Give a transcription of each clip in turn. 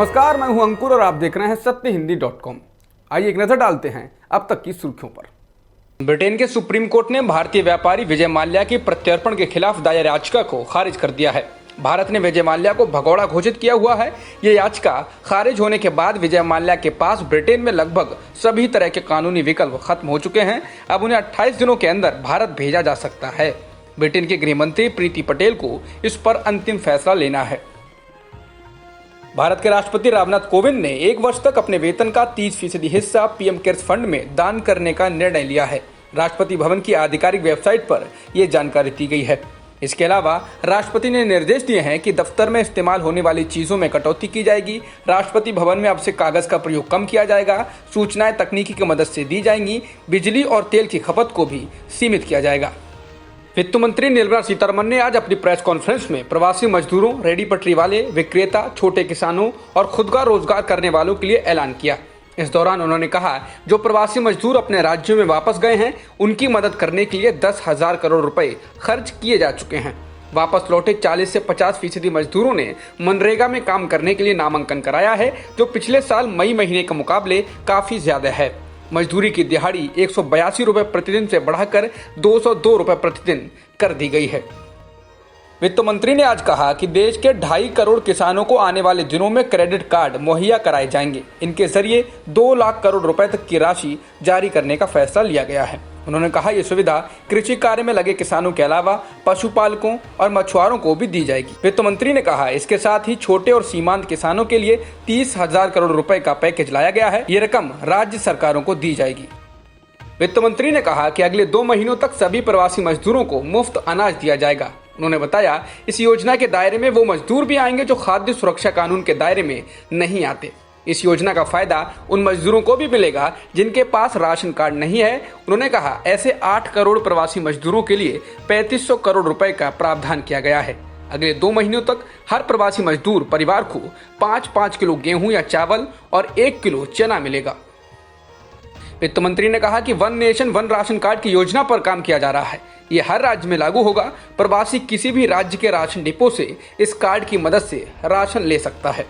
नमस्कार, मैं हूं अंकुर और आप देख रहे हैं सत्यहिंदी.com। आइए एक नजर डालते हैं अब तक की सुर्खियों पर। ब्रिटेन के सुप्रीम कोर्ट ने भारतीय व्यापारी विजय माल्या की प्रत्यर्पण के खिलाफ दायर याचिका को खारिज कर दिया है। भारत ने विजय माल्या को भगोड़ा घोषित किया हुआ है। ये याचिका खारिज होने के बाद विजय माल्या के पास ब्रिटेन में लगभग सभी तरह के कानूनी विकल्प खत्म हो चुके हैं। अब उन्हें 28 दिनों के अंदर भारत भेजा जा सकता है। ब्रिटेन के गृह मंत्री प्रीति पटेल को इस पर अंतिम फैसला लेना है। भारत के राष्ट्रपति रामनाथ कोविंद ने 1 वर्ष तक अपने वेतन का 30% हिस्सा पीएम केयर्स फंड में दान करने का निर्णय लिया है। राष्ट्रपति भवन की आधिकारिक वेबसाइट पर यह जानकारी दी गई है। इसके अलावा राष्ट्रपति ने निर्देश दिए हैं कि दफ्तर में इस्तेमाल होने वाली चीजों में कटौती की जाएगी। राष्ट्रपति भवन में अब से कागज का प्रयोग कम किया जाएगा। सूचनाएं तकनीकी की मदद से दी जाएंगी। बिजली और तेल की खपत को भी सीमित किया जाएगा। वित्त मंत्री निर्मला सीतारमण ने आज अपनी प्रेस कॉन्फ्रेंस में प्रवासी मजदूरों, रेहड़ी पटरी वाले, विक्रेता, छोटे किसानों और खुद का रोजगार करने वालों के लिए ऐलान किया। इस दौरान उन्होंने कहा, जो प्रवासी मजदूर अपने राज्यों में वापस गए हैं, उनकी मदद करने के लिए 10,000 करोड़ रुपए खर्च किए जा चुके हैं। वापस लौटे 40 से 50% मजदूरों ने मनरेगा में काम करने के लिए नामांकन कराया है, जो पिछले साल मई महीने के मुकाबले काफी ज्यादा है। मजदूरी की दिहाड़ी 182 रुपए प्रतिदिन से बढ़ाकर 202 रुपए प्रतिदिन कर दी गई है। वित्त मंत्री ने आज कहा कि देश के 2.5 करोड़ किसानों को आने वाले दिनों में क्रेडिट कार्ड मुहैया कराए जाएंगे। इनके जरिए 2 लाख करोड़ रुपए तक की राशि जारी करने का फैसला लिया गया है। उन्होंने कहा, यह सुविधा कृषि कार्य में लगे किसानों के अलावा पशुपालकों और मछुआरों को भी दी जाएगी। वित्त मंत्री ने कहा, इसके साथ ही छोटे और सीमांत किसानों के लिए 30,000 करोड़ रुपए का पैकेज लाया गया है। ये रकम राज्य सरकारों को दी जाएगी। वित्त मंत्री ने कहा कि अगले 2 महीनों तक सभी प्रवासी मजदूरों को मुफ्त अनाज दिया जाएगा। उन्होंने बताया, इस योजना के दायरे में वो मजदूर भी आएंगे जो खाद्य सुरक्षा कानून के दायरे में नहीं आते। इस योजना का फायदा उन मजदूरों को भी मिलेगा जिनके पास राशन कार्ड नहीं है। उन्होंने कहा, ऐसे 8 करोड़ प्रवासी मजदूरों के लिए 3500 करोड़ रुपए का प्रावधान किया गया है। अगले 2 महीनों तक हर प्रवासी मजदूर परिवार को 5-5 किलो गेहूं या चावल और 1 किलो चना मिलेगा। वित्त मंत्री ने कहा कि one nation one ration card की योजना पर काम किया जा रहा है। ये हर राज्य में लागू होगा। प्रवासी किसी भी राज्य के राशन डिपो से इस कार्ड की मदद से राशन ले सकता है।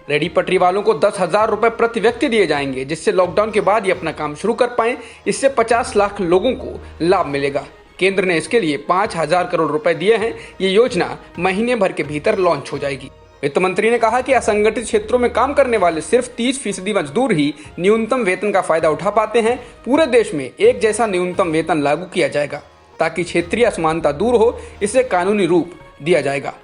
रेहड़ी पटरी वालों को 10,000 रुपए प्रति व्यक्ति दिए जाएंगे, जिससे लॉकडाउन के बाद ये अपना काम शुरू कर पाएं। इससे 50 लाख लोगों को लाभ मिलेगा। केंद्र ने इसके लिए 5,000 करोड़ रुपए दिए हैं। ये योजना महीने भर के भीतर लॉन्च हो जाएगी। वित्त मंत्री ने कहा कि असंगठित क्षेत्रों में काम करने वाले सिर्फ 30% मजदूर ही न्यूनतम वेतन का फायदा उठा पाते हैं। पूरे देश में एक जैसा न्यूनतम वेतन लागू किया जाएगा ताकि क्षेत्रीय असमानता दूर हो। इसे कानूनी रूप दिया जाएगा।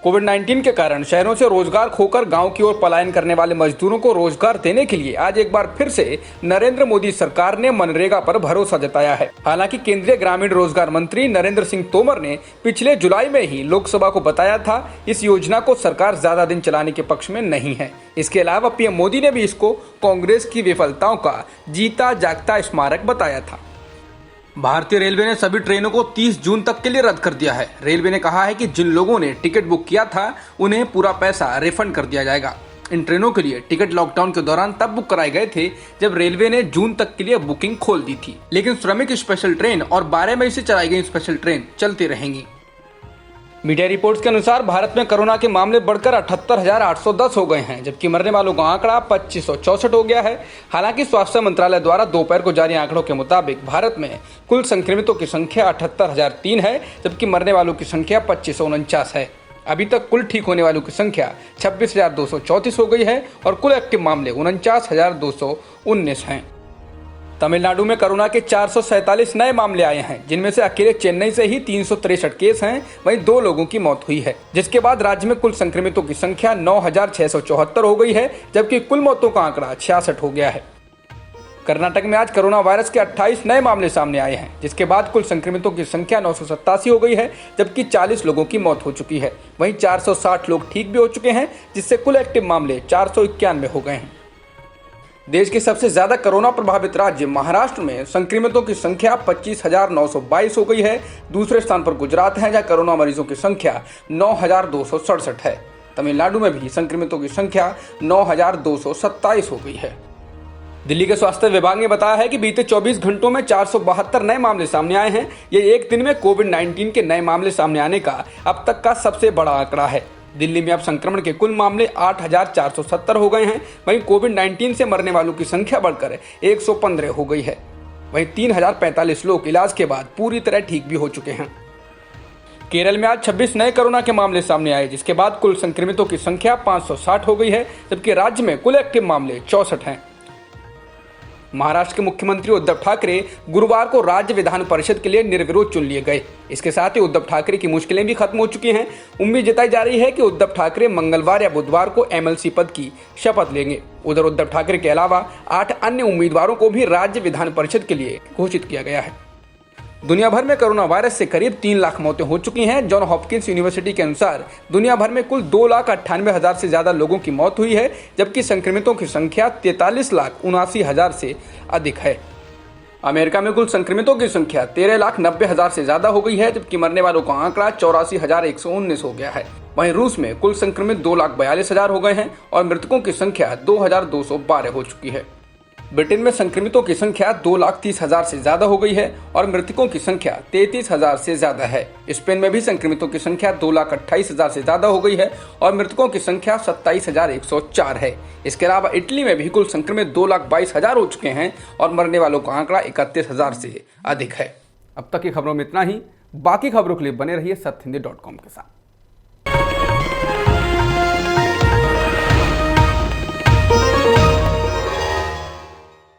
कोविड-19 के कारण शहरों से रोजगार खोकर गांव की ओर पलायन करने वाले मजदूरों को रोजगार देने के लिए आज एक बार फिर से नरेंद्र मोदी सरकार ने मनरेगा पर भरोसा जताया है। हालांकि केंद्रीय ग्रामीण रोजगार मंत्री नरेंद्र सिंह तोमर ने पिछले जुलाई में ही लोकसभा को बताया था, इस योजना को सरकार ज्यादा दिन चलाने के पक्ष में नहीं है। इसके अलावा पीएम मोदी ने भी इसको कांग्रेस की विफलताओं का जीता जागता स्मारक बताया था। भारतीय रेलवे ने सभी ट्रेनों को 30 जून तक के लिए रद्द कर दिया है। रेलवे ने कहा है कि जिन लोगों ने टिकट बुक किया था उन्हें पूरा पैसा रिफंड कर दिया जाएगा। इन ट्रेनों के लिए टिकट लॉकडाउन के दौरान तब बुक कराए गए थे जब रेलवे ने जून तक के लिए बुकिंग खोल दी थी, लेकिन श्रमिक स्पेशल ट्रेन और 12 मई से चलाई गई स्पेशल ट्रेन चलती रहेंगी। मीडिया रिपोर्ट्स के अनुसार भारत में कोरोना के मामले बढ़कर 78,810 हो गए हैं, जबकि मरने वालों का आंकड़ा 2564 हो गया है। हालांकि स्वास्थ्य मंत्रालय द्वारा दोपहर को जारी आंकड़ों के मुताबिक भारत में कुल संक्रमितों की संख्या 78,003 है, जबकि मरने वालों की संख्या 2549 है। अभी तक कुल ठीक होने वालों की संख्या 26,234 हो गई है और कुल एक्टिव मामले 49,219 हैं। तमिलनाडु में कोरोना के 447 नए मामले आए हैं, जिनमें से अकेले चेन्नई से ही 363 केस हैं। वहीं 2 लोगों की मौत हुई है, जिसके बाद राज्य में कुल संक्रमितों की संख्या 9,674 हो गई है, जबकि कुल मौतों का आंकड़ा 66 हो गया है। कर्नाटक में आज कोरोना वायरस के 28 नए मामले सामने आए हैं, जिसके बाद कुल संक्रमितों की संख्या 987 हो गई है, जबकि 40 लोगों की मौत हो चुकी है। वहीं 460 लोग ठीक भी हो चुके हैं, जिससे कुल एक्टिव मामले 491 हो गए हैं। देश के सबसे ज्यादा कोरोना प्रभावित राज्य महाराष्ट्र में संक्रमितों की संख्या 25,922 हो गई है। दूसरे स्थान पर गुजरात है, जहां कोरोना मरीजों की संख्या 9,267 है। तमिलनाडु में भी संक्रमितों की संख्या 9,227 हो गई है। दिल्ली के स्वास्थ्य विभाग ने बताया है कि बीते 24 घंटों में 472 नए मामले सामने आए हैं। ये एक दिन में कोविड-19 के नए मामले सामने आने का अब तक का सबसे बड़ा आंकड़ा है। दिल्ली में अब संक्रमण के कुल मामले 8,470 हो गए हैं। वहीं कोविड-19 से मरने वालों की संख्या बढ़कर 115 हो गई है। वहीं 3,045 लोग इलाज के बाद पूरी तरह ठीक भी हो चुके हैं। केरल में आज 26 नए कोरोना के मामले सामने आए, जिसके बाद कुल संक्रमितों की संख्या 560 हो गई है, जबकि राज्य में कुल एक्टिव मामले 64 हैं। महाराष्ट्र के मुख्यमंत्री उद्धव ठाकरे गुरुवार को राज्य विधान परिषद के लिए निर्विरोध चुन लिए गए। इसके साथ ही उद्धव ठाकरे की मुश्किलें भी खत्म हो चुकी हैं। उम्मीद जताई जा रही है कि उद्धव ठाकरे मंगलवार या बुधवार को एमएलसी पद की शपथ लेंगे। उधर उद्धव ठाकरे के अलावा 8 अन्य उम्मीदवारों को भी राज्य विधान परिषद के लिए घोषित किया गया है। दुनिया भर में कोरोना वायरस से करीब 3 लाख मौतें हो चुकी हैं। जॉन हॉपकिंस यूनिवर्सिटी के अनुसार दुनिया भर में कुल 2,98,000 से ज्यादा लोगों की मौत हुई है, जबकि संक्रमितों की संख्या 43,79,000 से अधिक है। अमेरिका में कुल संक्रमितों की संख्या 13,90,000 से ज्यादा हो गई है, जबकि मरने वालों का आंकड़ा 84,119 हो गया है। वहीं रूस में कुल संक्रमित 2,42,000 हो गए हैं और मृतकों की संख्या 2,212 हो चुकी है। ब्रिटेन में संक्रमितों की संख्या 2,30,000 से ज्यादा हो गई है और मृतकों की संख्या 33,000 से ज्यादा है। स्पेन में भी संक्रमितों की संख्या 2,28,000 से ज्यादा हो गई है और मृतकों की संख्या 27,104 है। इसके अलावा इटली में भी कुल संक्रमित 2,22,000 हो चुके हैं और मरने वालों का आंकड़ा 31,000 से अधिक है। अब तक की खबरों में इतना ही। बाकी खबरों के लिए बने रहिए सत्यहिंदी.com के साथ।